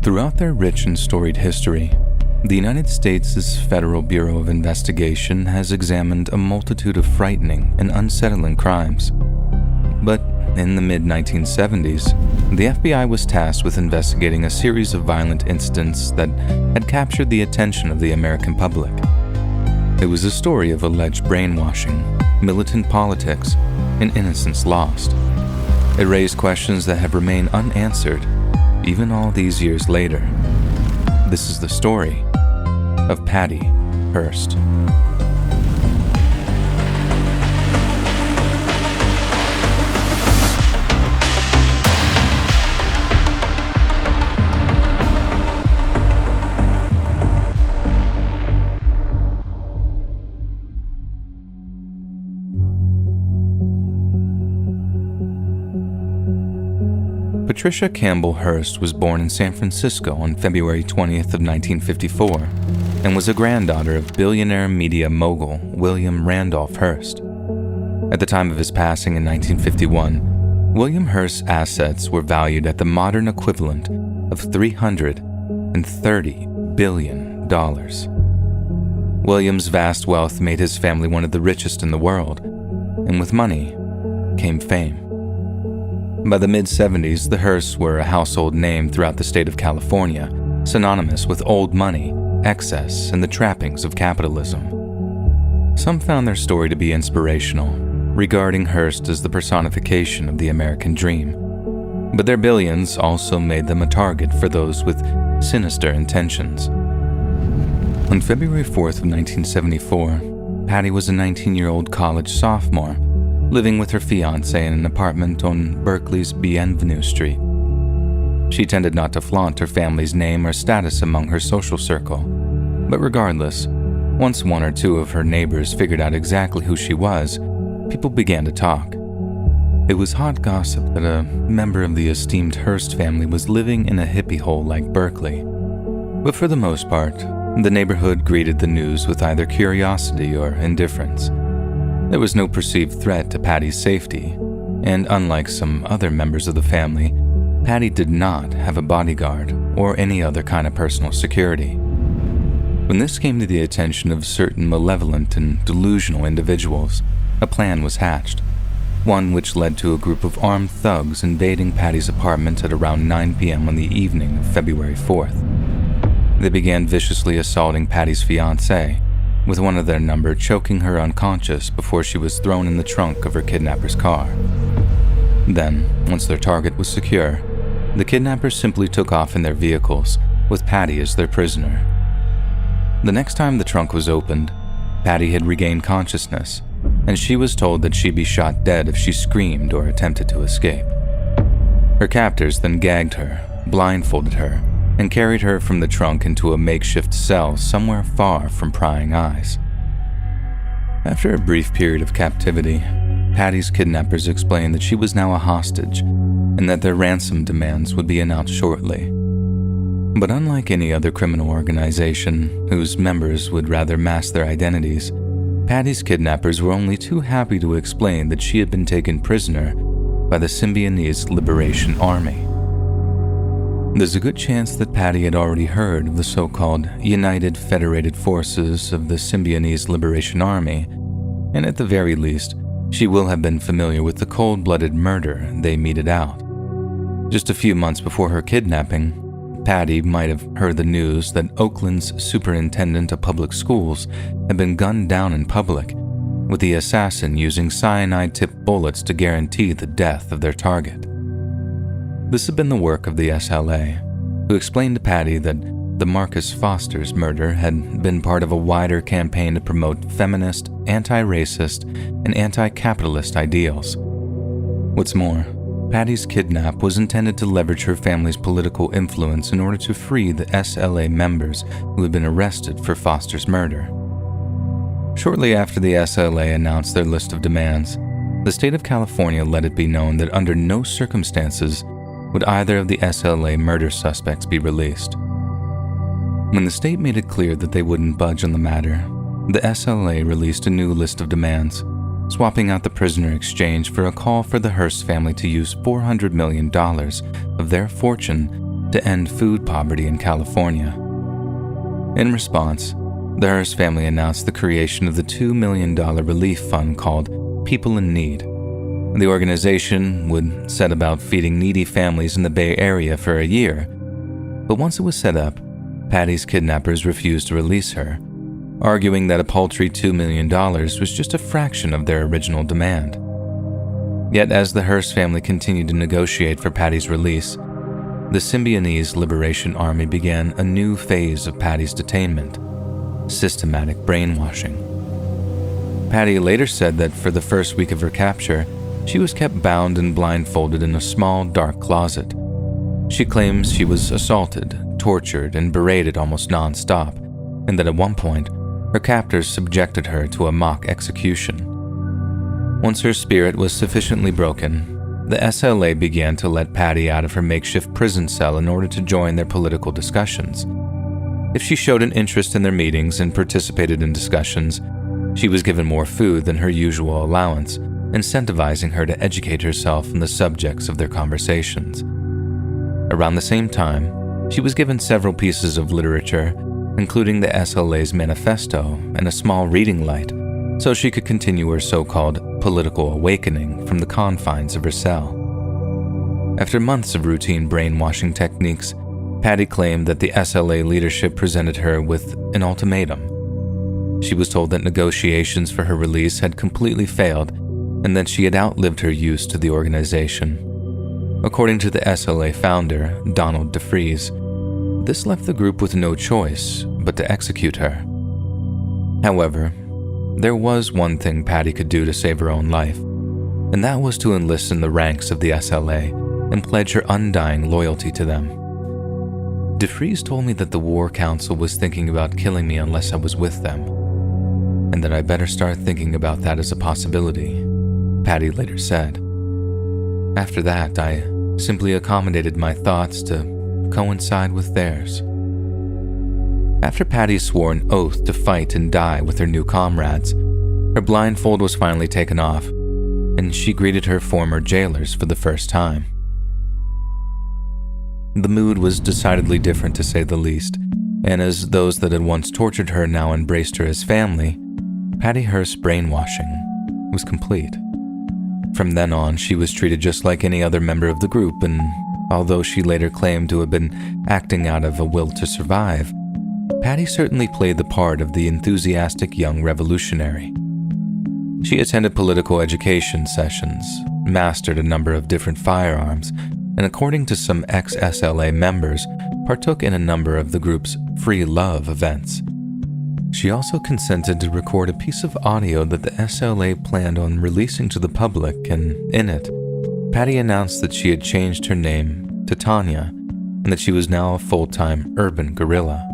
Throughout their rich and storied history, the United States' Federal Bureau of Investigation has examined a multitude of frightening and unsettling crimes. But in the mid-1970s, the FBI was tasked with investigating a series of violent incidents that had captured the attention of the American public. It was a story of alleged brainwashing, militant politics, and innocence lost. It raised questions that have remained unanswered even all these years later. This is the story of Patty Hearst. Patricia Campbell Hearst was born in San Francisco on February 20th of 1954 and was a granddaughter of billionaire media mogul William Randolph Hearst. At the time of his passing in 1951, William Hearst's assets were valued at the modern equivalent of $330 billion. William's vast wealth made his family one of the richest in the world, and with money came fame. By the mid-70s, the Hearsts were a household name throughout the state of California, synonymous with old money, excess, and the trappings of capitalism. Some found their story to be inspirational, regarding Hearst as the personification of the American dream. But their billions also made them a target for those with sinister intentions. On February 4th of 1974, Patty was a 19-year-old college sophomore, living with her fiancé in an apartment on Berkeley's Bienvenue Street. She tended not to flaunt her family's name or status among her social circle, but regardless, once one or two of her neighbors figured out exactly who she was, people began to talk. It was hot gossip that a member of the esteemed Hearst family was living in a hippie hole like Berkeley. But for the most part, the neighborhood greeted the news with either curiosity or indifference. There was no perceived threat to Patty's safety, and unlike some other members of the family, Patty did not have a bodyguard or any other kind of personal security. When this came to the attention of certain malevolent and delusional individuals, a plan was hatched, one which led to a group of armed thugs invading Patty's apartment at around 9 p.m. on the evening of February 4th. They began viciously assaulting Patty's fiancé, with one of their number choking her unconscious before she was thrown in the trunk of her kidnapper's car. Then, once their target was secure, the kidnappers simply took off in their vehicles, with Patty as their prisoner. The next time the trunk was opened, Patty had regained consciousness, and she was told that she'd be shot dead if she screamed or attempted to escape. Her captors then gagged her, blindfolded her, and carried her from the trunk into a makeshift cell somewhere far from prying eyes. After a brief period of captivity, Patty's kidnappers explained that she was now a hostage and that their ransom demands would be announced shortly. But unlike any other criminal organization, whose members would rather mask their identities, Patty's kidnappers were only too happy to explain that she had been taken prisoner by the Symbionese Liberation Army. There's a good chance that Patty had already heard of the so-called United Federated Forces of the Symbionese Liberation Army, and at the very least, she will have been familiar with the cold-blooded murder they meted out. Just a few months before her kidnapping, Patty might have heard the news that Oakland's superintendent of public schools had been gunned down in public, with the assassin using cyanide-tipped bullets to guarantee the death of their target. This had been the work of the SLA, who explained to Patty that the Marcus Foster's murder had been part of a wider campaign to promote feminist, anti-racist, and anti-capitalist ideals. What's more, Patty's kidnap was intended to leverage her family's political influence in order to free the SLA members who had been arrested for Foster's murder. Shortly after the SLA announced their list of demands, the state of California let it be known that under no circumstances would either of the SLA murder suspects be released. When the state made it clear that they wouldn't budge on the matter, the SLA released a new list of demands, swapping out the prisoner exchange for a call for the Hearst family to use $400 million of their fortune to end food poverty in California. In response, the Hearst family announced the creation of the $2 million relief fund called People in Need. The organization would set about feeding needy families in the Bay Area for a year, but once it was set up, Patty's kidnappers refused to release her, arguing that a paltry $2 million was just a fraction of their original demand. Yet as the Hearst family continued to negotiate for Patty's release, the Symbionese Liberation Army began a new phase of Patty's detainment: systematic brainwashing. Patty later said that for the first week of her capture, she was kept bound and blindfolded in a small, dark closet. She claims she was assaulted, tortured, and berated almost non-stop, and that at one point, her captors subjected her to a mock execution. Once her spirit was sufficiently broken, the SLA began to let Patty out of her makeshift prison cell in order to join their political discussions. If she showed an interest in their meetings and participated in discussions, she was given more food than her usual allowance, incentivizing her to educate herself on the subjects of their conversations. Around the same time, she was given several pieces of literature, including the SLA's manifesto and a small reading light, so she could continue her so-called political awakening from the confines of her cell. After months of routine brainwashing techniques, Patty claimed that the SLA leadership presented her with an ultimatum. She was told that negotiations for her release had completely failed and that she had outlived her use to the organization. According to the SLA founder, Donald DeFries, this left the group with no choice but to execute her. However, there was one thing Patty could do to save her own life, and that was to enlist in the ranks of the SLA and pledge her undying loyalty to them. DeFries told me that the War Council was thinking about killing me unless I was with them, and that I better start thinking about that as a possibility, Patty later said. After that, I simply accommodated my thoughts to coincide with theirs. After Patty swore an oath to fight and die with her new comrades, her blindfold was finally taken off, and she greeted her former jailers for the first time. The mood was decidedly different, to say the least, and as those that had once tortured her now embraced her as family, Patty Hearst's brainwashing was complete. From then on, she was treated just like any other member of the group, and although she later claimed to have been acting out of a will to survive, Patty certainly played the part of the enthusiastic young revolutionary. She attended political education sessions, mastered a number of different firearms, and according to some ex-SLA members, partook in a number of the group's free love events. She also consented to record a piece of audio that the SLA planned on releasing to the public, and in it, Patty announced that she had changed her name to Tanya and that she was now a full-time urban guerrilla.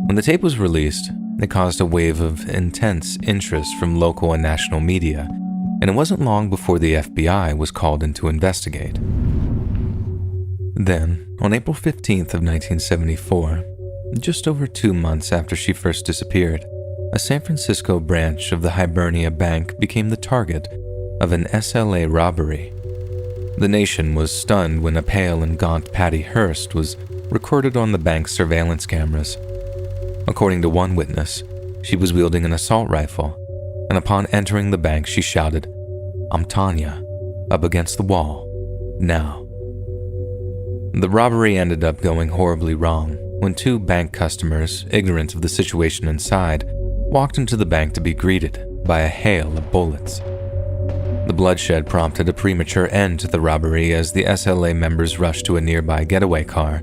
When the tape was released, it caused a wave of intense interest from local and national media, and it wasn't long before the FBI was called in to investigate. Then, on April 15th of 1974, just over 2 months after she first disappeared, a San Francisco branch of the Hibernia Bank became the target of an SLA robbery. The nation was stunned when a pale and gaunt Patty Hearst was recorded on the bank's surveillance cameras. According to one witness, she was wielding an assault rifle, and upon entering the bank she shouted, "I'm Tanya, up against the wall, now." The robbery ended up going horribly wrong when 2 bank customers, ignorant of the situation inside, walked into the bank to be greeted by a hail of bullets. The bloodshed prompted a premature end to the robbery as the SLA members rushed to a nearby getaway car.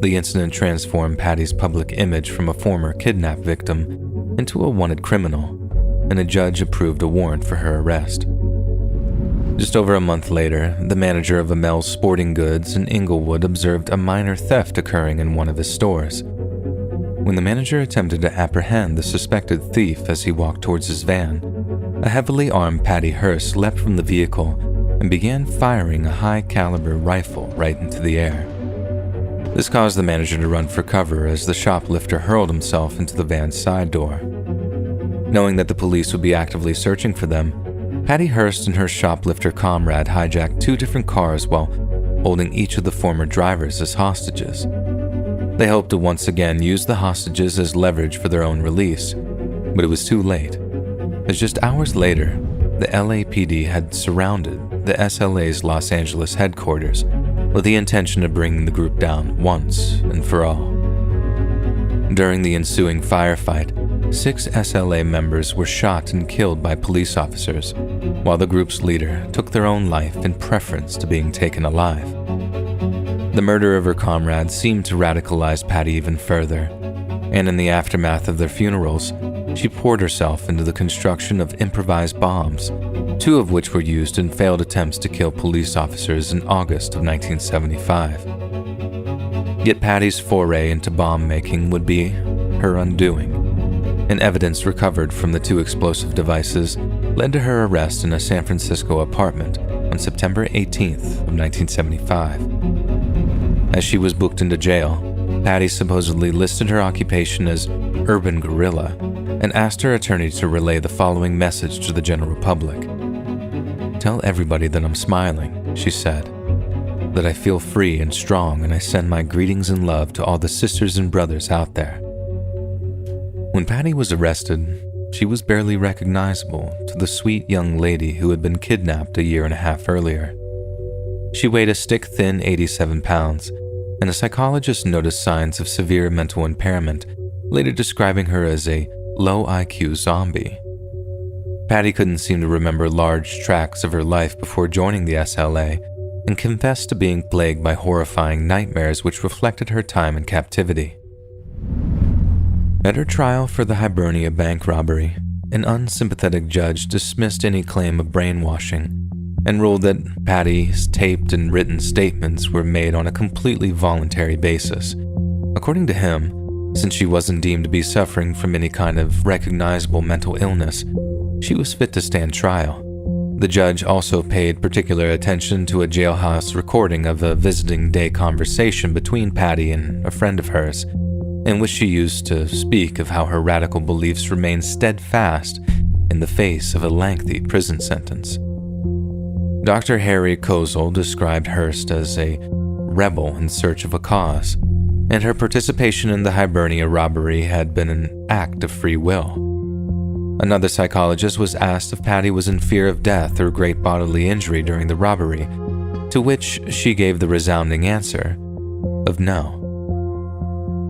The incident transformed Patty's public image from a former kidnap victim into a wanted criminal, and a judge approved a warrant for her arrest. Just over a month later, the manager of Amel's Sporting Goods in Inglewood observed a minor theft occurring in one of his stores. When the manager attempted to apprehend the suspected thief as he walked towards his van, a heavily armed Patty Hearst leapt from the vehicle and began firing a high-caliber rifle right into the air. This caused the manager to run for cover as the shoplifter hurled himself into the van's side door. Knowing that the police would be actively searching for them, Patty Hearst and her shoplifter comrade hijacked 2 different cars while holding each of the former drivers as hostages. They hoped to once again use the hostages as leverage for their own release, but it was too late, as just hours later, the LAPD had surrounded the SLA's Los Angeles headquarters with the intention of bringing the group down once and for all. During the ensuing firefight, 6 SLA members were shot and killed by police officers, while the group's leader took their own life in preference to being taken alive. The murder of her comrades seemed to radicalize Patty even further, and in the aftermath of their funerals, she poured herself into the construction of improvised bombs, 2 of which were used in failed attempts to kill police officers in August of 1975. Yet Patty's foray into bomb making would be her undoing, and evidence recovered from the 2 explosive devices led to her arrest in a San Francisco apartment on September 18th of 1975. As she was booked into jail, Patty supposedly listed her occupation as urban guerrilla and asked her attorney to relay the following message to the general public. "Tell everybody that I'm smiling," she said, "that I feel free and strong, and I send my greetings and love to all the sisters and brothers out there." When Patty was arrested, she was barely recognizable to the sweet young lady who had been kidnapped a year and a half earlier. She weighed a stick-thin 87 pounds, and a psychologist noticed signs of severe mental impairment, later describing her as a low IQ zombie. Patty couldn't seem to remember large tracts of her life before joining the SLA, and confessed to being plagued by horrifying nightmares which reflected her time in captivity. At her trial for the Hibernia Bank robbery, an unsympathetic judge dismissed any claim of brainwashing and ruled that Patty's taped and written statements were made on a completely voluntary basis. According to him, since she wasn't deemed to be suffering from any kind of recognizable mental illness, she was fit to stand trial. The judge also paid particular attention to a jailhouse recording of a visiting day conversation between Patty and a friend of hers, in which she used to speak of how her radical beliefs remained steadfast in the face of a lengthy prison sentence. Dr. Harry Kozel described Hearst as a rebel in search of a cause, and her participation in the Hibernia robbery had been an act of free will. Another psychologist was asked if Patty was in fear of death or great bodily injury during the robbery, to which she gave the resounding answer of no.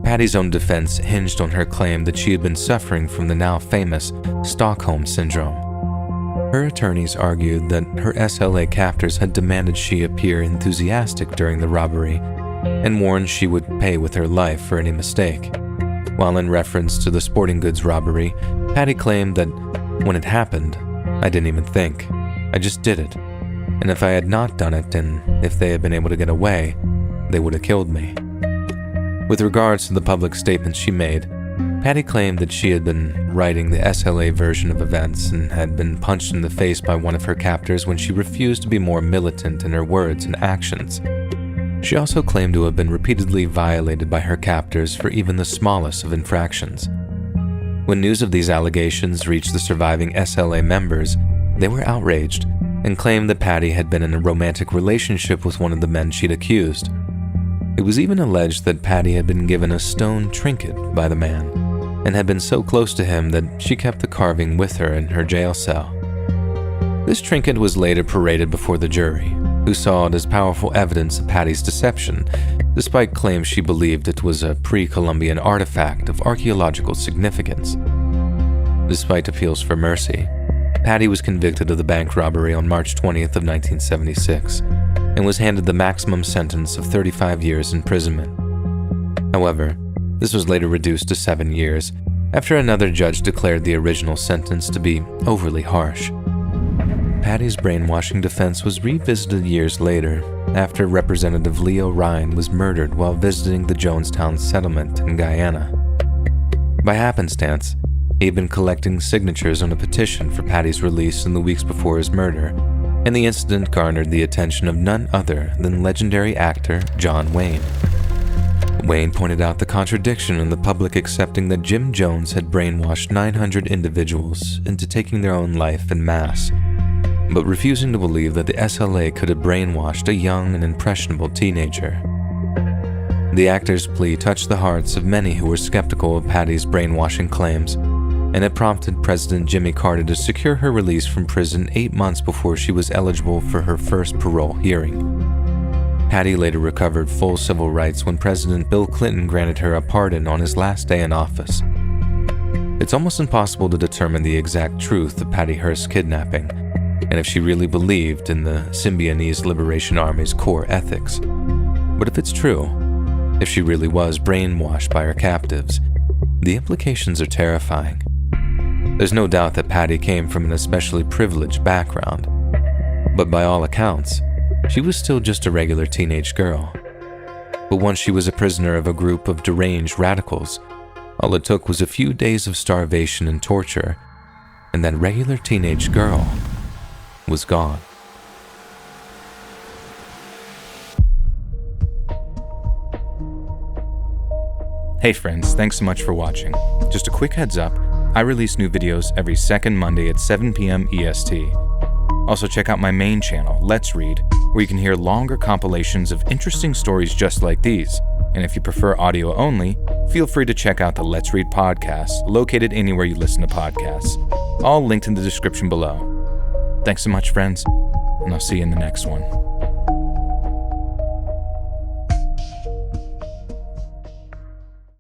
Patty's own defense hinged on her claim that she had been suffering from the now famous Stockholm syndrome. Her attorneys argued that her SLA captors had demanded she appear enthusiastic during the robbery and warned she would pay with her life for any mistake. While in reference to the sporting goods robbery, Patty claimed that when it happened, I didn't even think. I just did it. And if I had not done it, and if they had been able to get away, they would have killed me. With regards to the public statements she made, Patty claimed that she had been writing the SLA version of events and had been punched in the face by one of her captors when she refused to be more militant in her words and actions. She also claimed to have been repeatedly violated by her captors for even the smallest of infractions. When news of these allegations reached the surviving SLA members, they were outraged and claimed that Patty had been in a romantic relationship with one of the men she'd accused. It was even alleged that Patty had been given a stone trinket by the man, and had been so close to him that she kept the carving with her in her jail cell. This trinket was later paraded before the jury, who saw it as powerful evidence of Patty's deception, despite claims she believed it was a pre-Columbian artifact of archaeological significance. Despite appeals for mercy, Patty was convicted of the bank robbery on March 20th of 1976, and was handed the maximum sentence of 35 years imprisonment. However, this was later reduced to 7 years, after another judge declared the original sentence to be overly harsh. Patty's brainwashing defense was revisited years later, after Representative Leo Ryan was murdered while visiting the Jonestown settlement in Guyana. By happenstance, he had been collecting signatures on a petition for Patty's release in the weeks before his murder, and the incident garnered the attention of none other than legendary actor John Wayne. Wayne pointed out the contradiction in the public accepting that Jim Jones had brainwashed 900 individuals into taking their own life en masse, but refusing to believe that the SLA could have brainwashed a young and impressionable teenager. The actor's plea touched the hearts of many who were skeptical of Patty's brainwashing claims, and it prompted President Jimmy Carter to secure her release from prison 8 months before she was eligible for her first parole hearing. Patty later recovered full civil rights when President Bill Clinton granted her a pardon on his last day in office. It's almost impossible to determine the exact truth of Patty Hearst's kidnapping, and if she really believed in the Symbionese Liberation Army's core ethics. But if it's true, if she really was brainwashed by her captives, the implications are terrifying. There's no doubt that Patty came from an especially privileged background, but by all accounts, she was still just a regular teenage girl. But once she was a prisoner of a group of deranged radicals, all it took was a few days of starvation and torture, and that regular teenage girl was gone. Hey friends, thanks so much for watching. Just a quick heads up, I release new videos every second Monday at 7 p.m. EST. Also check out my main channel, Let's Read, where you can hear longer compilations of interesting stories just like these. And if you prefer audio only, feel free to check out the Let's Read podcast, located anywhere you listen to podcasts. All linked in the description below. Thanks so much, friends, and I'll see you in the next one.